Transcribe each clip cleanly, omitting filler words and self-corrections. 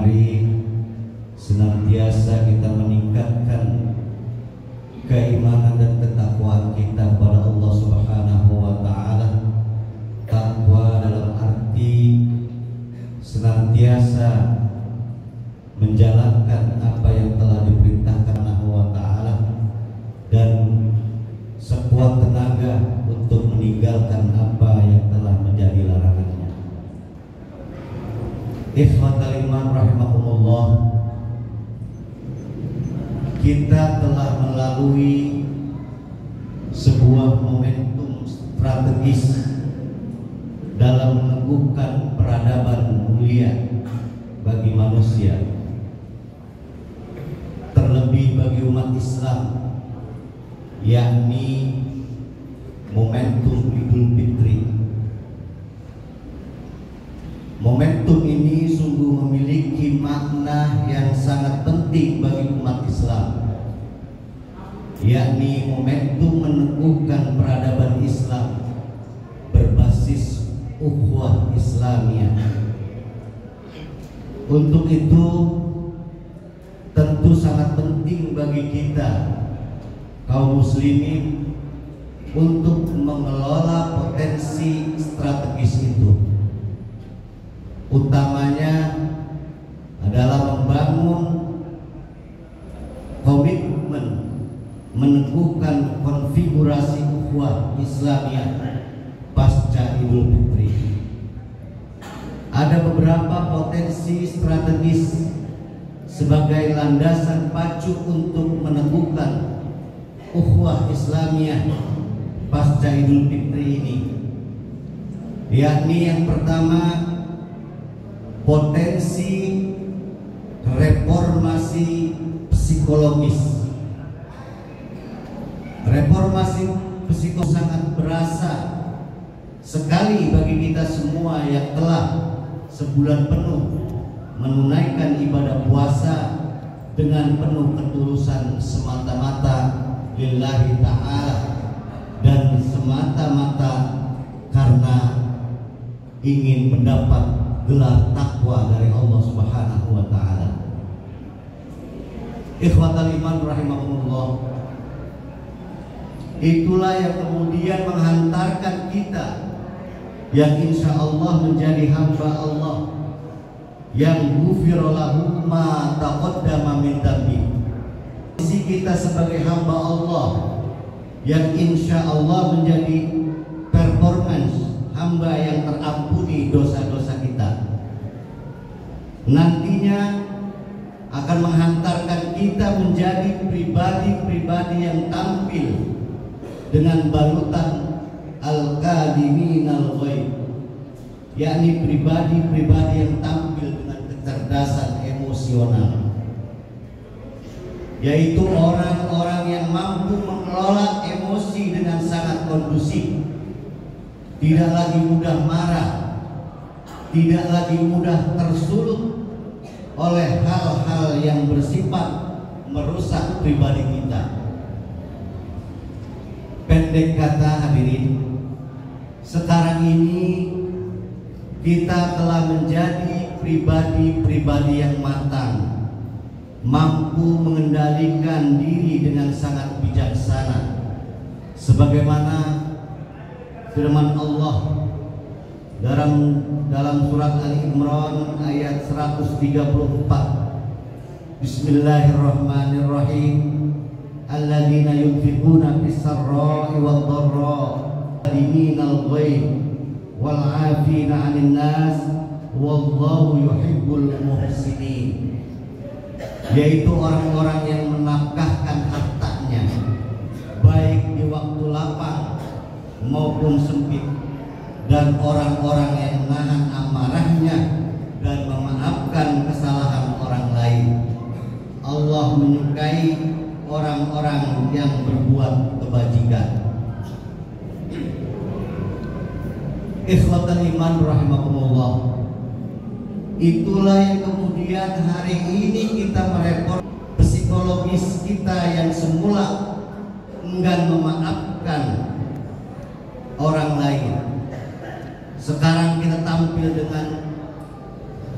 Mari senantiasa kita meningkatkan keimanan dan ketakwaan kita kepada Allah Subhanahu wa Ta'ala. Takwa dalam arti senantiasa menjalankan apa yang telah diperintahkan Allah wa Ta'ala dan sekuat tenaga untuk meninggalkan apa yang telah menjadi larangannya. Ikhwatal iman rahimakumullah, kita telah melalui sebuah momentum strategis dalam meneguhkan peradaban mulia bagi manusia, terlebih bagi umat Islam, yakni momentum Idul Fitri. Momentum ini sungguh memiliki makna yang sangat penting bagi umat Islam, yakni momentum meneguhkan peradaban Islam berbasis ukhuwah Islamiyah. Untuk itu tentu sangat penting bagi kita kaum muslimin untuk mengelola potensi strategis itu. Utamanya adalah membangun komitmen meneguhkan konfigurasi ukhuwah Islamiyah pasca Idul Fitri. Ada beberapa potensi strategis sebagai landasan pacu untuk meneguhkan ukhuwah Islamiyah pasca Idul Fitri ini, yakni yang pertama, potensi reformasi psikologis. Reformasi psikologis sangat berasa sekali bagi kita semua yang telah sebulan penuh menunaikan ibadah puasa dengan penuh ketulusan semata-mata lillahi ta'ala dan semata-mata karena ingin mendapat gelar takwa dari Allah Subhanahu wa Ta'ala. Ikhwatal iman rahimakumullah, itulah yang kemudian menghantarkan kita yang insya Allah menjadi hamba Allah yang ghufira lahu ma taqaddama min dhanbi. Sisi kita sebagai hamba Allah yang insya Allah menjadi performance hamba yang terampuni dosa-dosa kita, nantinya akan menghantarkan kita menjadi pribadi-pribadi yang tampil dengan balutan al-qadimin al-ghaib, yakni pribadi-pribadi yang tampil dengan kecerdasan emosional, yaitu orang-orang yang mampu mengelola emosi dengan sangat kondusif, tidak lagi mudah marah, tidak lagi mudah tersulut oleh hal-hal yang bersifat merusak pribadi kita. Pendek kata hadirin, sekarang ini kita telah menjadi pribadi-pribadi yang matang, mampu mengendalikan diri dengan sangat bijaksana, sebagaimana firman Allah dalam surat Ali Imran ayat 134. Bismillahirrahmanirrahim. Alladzina yunfiquna fis-sarra'i wad-dharra'i minal ghaib wal 'afina 'anil nas wallahu yuhibbul muhsinin. Yaitu orang-orang yang menafkahkan hartanya baik di waktu lapang maupun sempit, dan orang-orang yang menahan amarahnya dan memaafkan kesalahan orang lain. Allah menyukai orang-orang yang berbuat kebajikan. Ikhwatal iman rahimakumullah, itulah yang kemudian hari ini kita merepot psikologis kita yang semula enggan memaafkan orang lain. Sekarang kita tampil dengan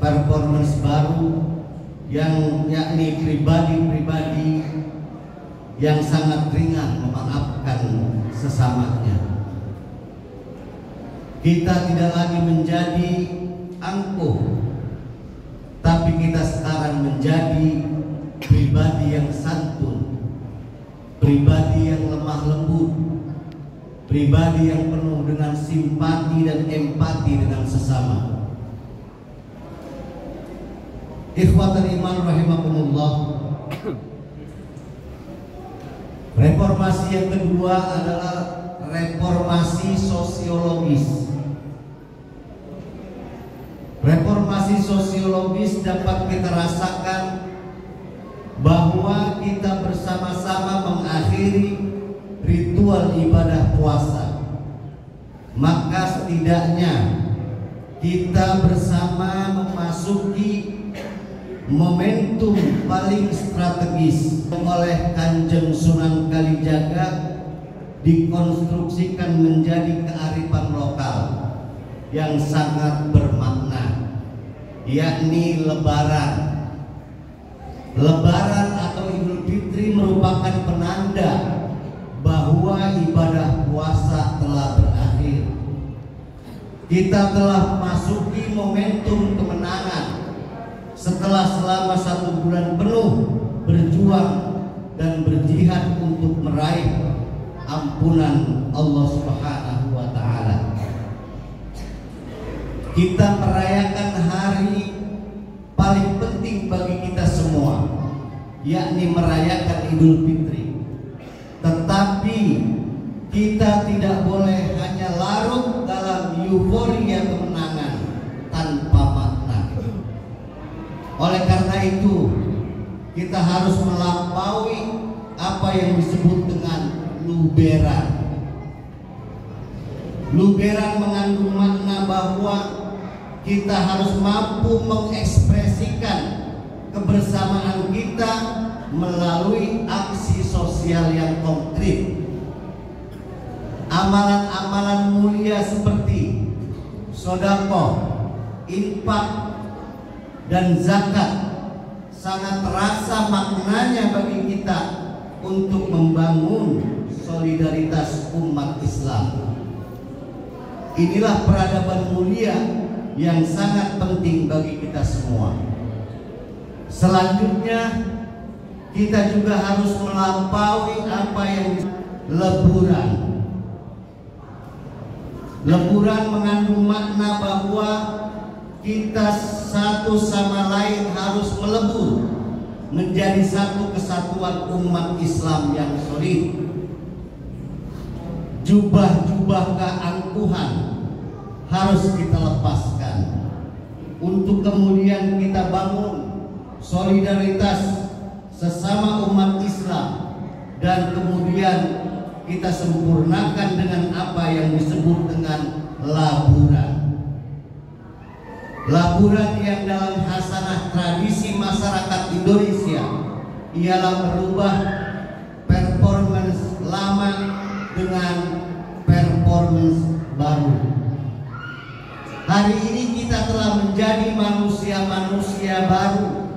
performance baru yang yakni pribadi-pribadi yang sangat ringan memaafkan sesamanya. Kita tidak lagi menjadi angkuh, tapi kita sekarang menjadi pribadi yang santun, pribadi yang lemah lembut, pribadi yang penuh dengan simpati dan empati dengan sesama. Ikhwatul iman rahimakumullah. Reformasi yang kedua adalah reformasi sosiologis. Reformasi sosiologis dapat kita rasakan bahwa kita bersama-sama mengakhiri ritual ibadah puasa. Maka setidaknya kita bersama memasuki momentum paling strategis oleh Kanjeng Sunan Kalijaga dikonstruksikan menjadi kearifan lokal yang sangat bermakna, yakni Lebaran. Lebaran atau Idul Fitri merupakan penanda bahwa ibadah puasa telah berakhir. Kita telah memasuki momentum kemenangan setelah selama 1 bulan penuh berjuang dan berjihad untuk meraih ampunan Allah Subhanahu wa Ta'ala. Kita merayakan hari paling penting bagi kita semua, yakni merayakan Idul Fitri. Tetapi kita tidak boleh hanya larut dalam euforia kemenangan tanpa makna. Oleh karena itu, kita harus melampaui apa yang disebut dengan luberan. Luberan mengandung makna bahwa kita harus mampu mengekspresikan kebersamaan kita melalui aksi sosial yang konkret. Amalan-amalan mulia seperti sedekah, infak, dan zakat sangat terasa maknanya bagi kita untuk membangun solidaritas umat Islam. Inilah peradaban mulia yang sangat penting bagi kita semua. Selanjutnya, kita juga harus melampaui apa yang leburan. Leburan mengandung makna bahwa kita satu sama lain harus melebur menjadi satu kesatuan umat Islam yang solid. Jubah-jubah keangkuhan harus kita lepaskan untuk kemudian kita bangun solidaritas sesama umat Islam, dan kemudian kita sempurnakan dengan apa yang disebut dengan laburan. Laburan yang dalam hasanah tradisi masyarakat Indonesia ialah merubah performance lama dengan performance baru. Hari ini kita telah menjadi manusia-manusia baru,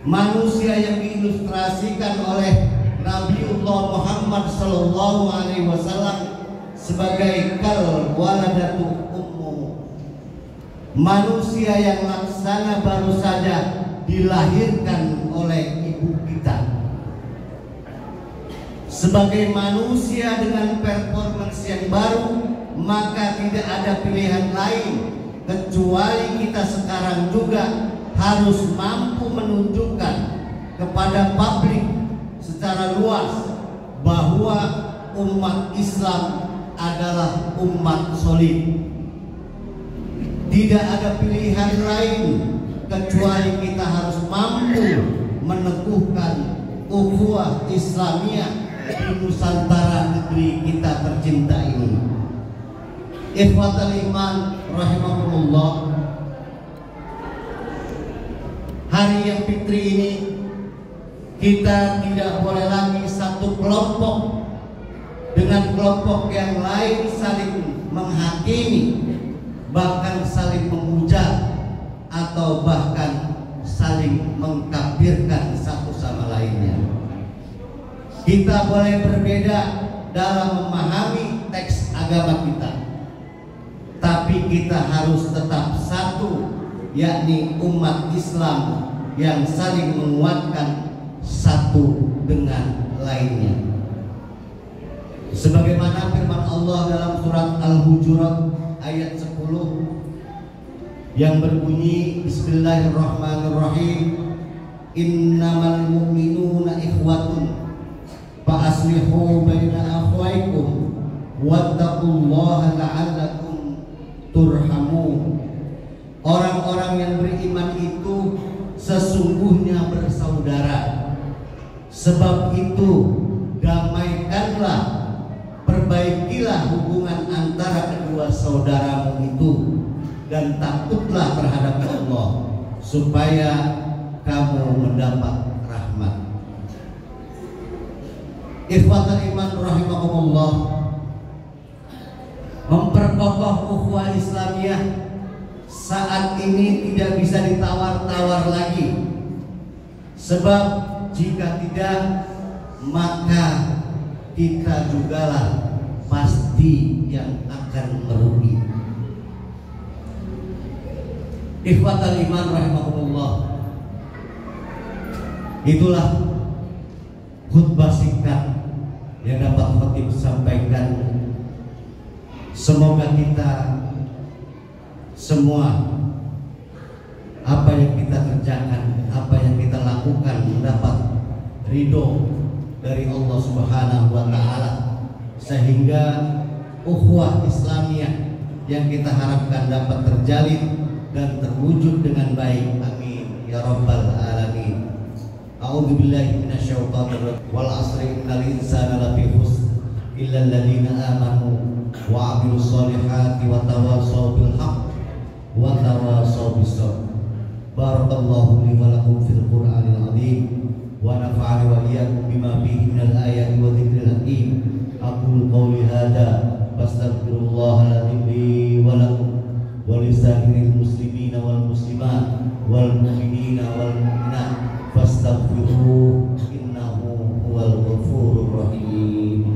manusia yang diilustrasikan oleh Nabiullah Muhammad SAW sebagai kal waladatu ummu, manusia yang laksana baru saja dilahirkan oleh ibu kita. Sebagai manusia dengan performance yang baru, maka tidak ada pilihan lain kecuali kita sekarang juga harus mampu menunjukkan kepada publik secara luas bahwa umat Islam adalah umat solid. Tidak ada pilihan lain kecuali kita harus mampu meneguhkan ukhuwah Islamiyah di Nusantara negeri kita tercinta ini. Ikhwatul iman rahimakumullah. Hari yang fitri ini kita tidak boleh lagi satu kelompok dengan kelompok yang lain saling menghakimi, bahkan saling menghujat atau bahkan saling Kita boleh berbeda dalam memahami teks agama kita, tapi kita harus tetap satu, yakni umat Islam yang saling menguatkan satu dengan lainnya. Sebagaimana firman Allah dalam surat Al-Hujurat ayat 10 yang berbunyi Bismillahirrahmanirrahim, innamal mu'minuna ikhwatun fa aslihu baina akhwaykum wattaqullaha la'allakum turhamun. Orang-orang yang beriman itu sesungguhnya bersaudara, sebab itu damaikanlah, perbaikilah hubungan antara kedua saudaramu itu, dan takutlah terhadap Allah supaya kamu mendapat rahmat. Ikhwatul iman rahimakumullah, memperkokoh ukhuwah Islamiyah saat ini tidak bisa ditawar-tawar lagi, sebab jika tidak maka kita jugalah pasti yang akan merugi. Ikhwatul iman rahimakumullah, itulah khutbah singkat yang dapat khatib sampaikan. Semoga kita semua, apa yang kita kerjakan, apa yang kita lakukan mendapat ridho dari Allah Subhanahu wa Ta'ala, sehingga ukhuwah Islamiyah yang kita harapkan dapat terjalin dan terwujud dengan baik. Amin ya rabbal alamin. A'udzu billahi minasyaitonir rajim. Wal 'asri innal insana lafi khusr illa alladziina aamanu wa 'amilus shalihati wa tawassaw bil haqq wa tawassaw bis sabr. Barakallahu li wa lakum fil Qur'anil 'azim wa nafa'ani wa iyyakum bima fihi minal ayati wa dzikril hakim. Aqulu qawli hadza fastaghfirullahal 'azim li wa lakum wa lisa'iril muslimina wal muslimat wal mu'minina wal mu'minat fastaghfiruhu innahu huwal ghafurur rahim.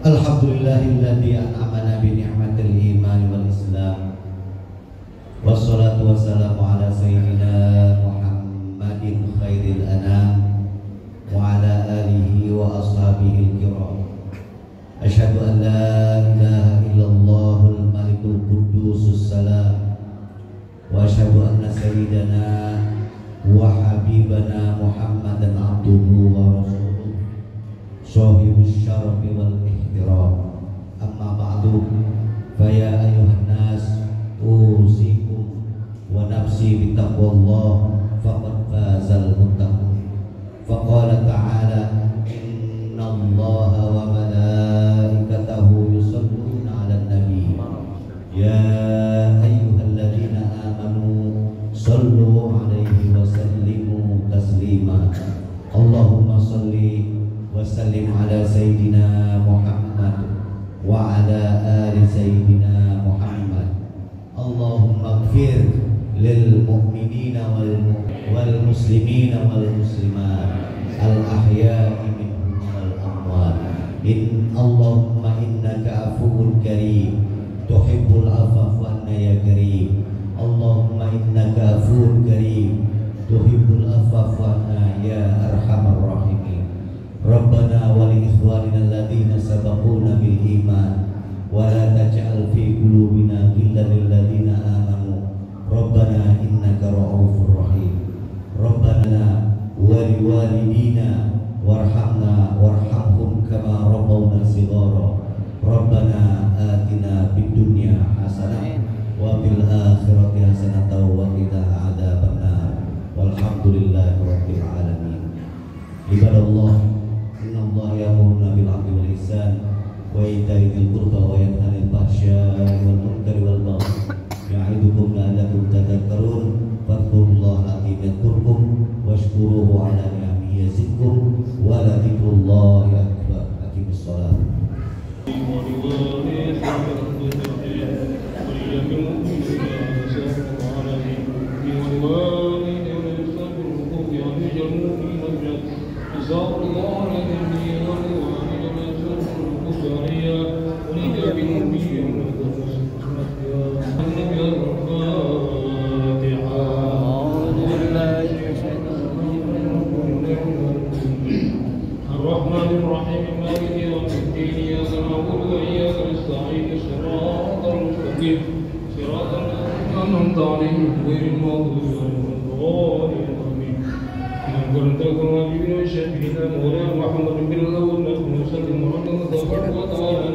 Alhamdulillahilladzi an'amana bi ni'matil iman wal islam. Wassalatu wassalamu ala sayyidina Muhammadin khairil anam wa ala alihi wa ashabihi al-kiram. Asyhadu an la ilaha illallahul malikul quddusus salam wa asyhadu anna sayyidana wa habibana Muhammadan abduhu wa rasuluh shahibus syarafi wal amma ba'du, faya ayuhan nas usikum wa nafsi bitaqwallah faqad fazal muttaqun. Faqala ta'ala innallaha wa malaikatahu yusholluna 'alan nabi ya ayyuhalladzina amanu shallu 'alaihi wa sallimu taslima. Allahumma shalli wa sallim ala sayyidina Muhammad wa ala ali sayyidina Muhammad. Allahumma ighfir lil mu'minina wal muslimina wal muslimat al ahya'i minhum wal amwat. Allahumma innaka afuwwun karim tuhibbul afwa fa'anna ya karim. Allahumma innaka afuwwun karim tuhibbul afwa fa'anna ya arhamar rahimin. Rabbana wa li ikhwanina alladhina sabaquna bil iman wa la taj'al fi qulubina ghillan lil ladzina amanu Rabbana innaka ra'ufur rahim. Rabbana wa li walidina warhamna warhamhum kama rabbawna shighara. Rabbana atina fid dunya hasanah wa fil akhirati hasanah wa qina adzabannar. Walhamdulillahi rabbil alamin. Ibadallah, Allah ya'muruna bil 'adli wal ihsan wa ita'i dzil qurba wa yanha 'anil fahsya'i wal munkari wal baghi ya'idukum la'allakum tadhakkarun. Muhammad bin Abdullah bin Salim wa